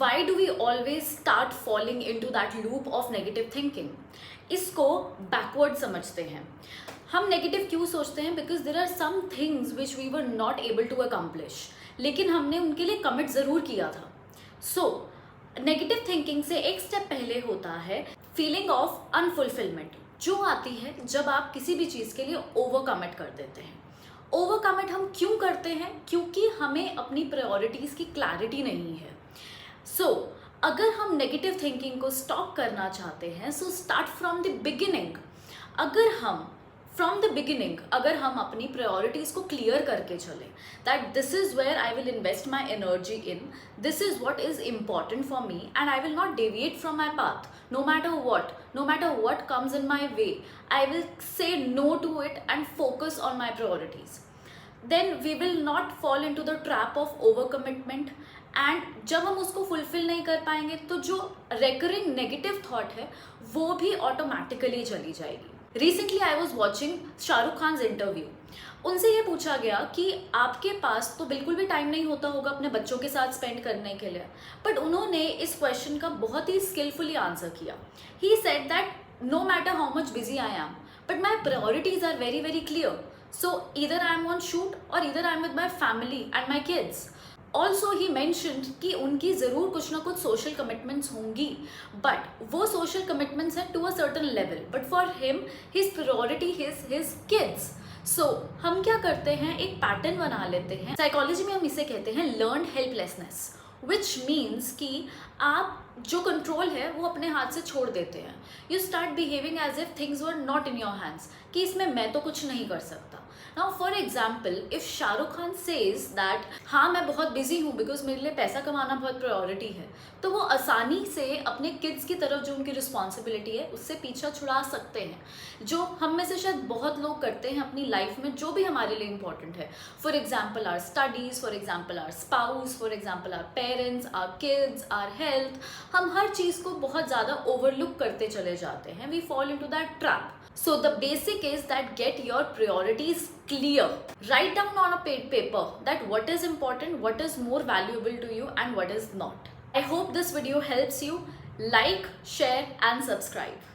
Why do we always start falling into that loop of negative thinking? इसको backward समझते हैं. हम negative क्यों सोचते हैं? Because there are some things which we were not able to accomplish, लेकिन हमने उनके लिए कमिट ज़रूर किया था. सो नेगेटिव थिंकिंग से एक स्टेप पहले होता है फीलिंग ऑफ अनफुलफिलमेंट, जो आती है जब आप किसी भी चीज़ के लिए ओवर कमिट कर देते हैं. ओवर कमिट हम क्यों करते हैं? क्योंकि हमें अपनी प्रायोरिटीज़ की क्लैरिटी नहीं है. सो अगर हम नेगेटिव थिंकिंग को स्टॉप करना चाहते हैं, so start from the beginning. अगर हम अपनी प्रायोरिटीज़ को क्लियर करके चलें, that this is where I will invest my energy in, this is what is important for me and I will not deviate from my path. No matter what comes in my way, I will say no to it and focus on my priorities. Then we will not fall into the trap of overcommitment. And जब हम उसको fulfil नहीं कर पाएंगे तो जो recurring negative thought है वो भी ऑटोमेटिकली चली जाएगी. Recently I was watching Shahrukh Khan's interview. उनसे ये पूछा गया कि आपके पास तो बिल्कुल भी टाइम नहीं होता होगा अपने बच्चों के साथ स्पेंड करने के लिए, बट उन्होंने इस क्वेश्चन का बहुत ही स्किलफुली आंसर किया. He said that no matter how much busy I am, but my priorities are very very clear. So either I am on shoot और either I am with my family and my kids. Also he mentioned कि उनकी ज़रूर कुछ ना कुछ social commitments होंगी, but वो social commitments हैं to a certain level, but for him his priority his kids. So हम क्या करते हैं, एक पैटर्न बना लेते हैं. साइकोलॉजी में हम इसे कहते हैं लर्नड हेल्पलेसनेस, विच मीन्स कि आप जो कंट्रोल है वो अपने हाथ से छोड़ देते हैं. You start behaving as if things were not in your hands, कि इसमें मैं तो कुछ नहीं कर सकता. Now for example, if Shahrukh Khan says that हाँ मैं बहुत बिजी हूँ बिकॉज मेरे लिए पैसा कमाना बहुत प्रायोरिटी है, तो वो आसानी से अपने किड्स की तरफ जो उनकी रिस्पॉन्सिबिलिटी है उससे पीछा छुड़ा सकते हैं, जो हम में से शायद बहुत लोग करते हैं अपनी लाइफ में जो भी हमारे लिए इंपॉर्टेंट है. For example our studies, for example our spouse, for example our parents, our kids, our health. हम हर चीज़ को बहुत ज़्यादा ओवरलुक करते चले जाते हैं. We fall into that trap. So the basic is that get your priorities clear. Write down on a paper that what is important, what is more valuable to you and what is not. I hope this video helps you. Like, share and subscribe.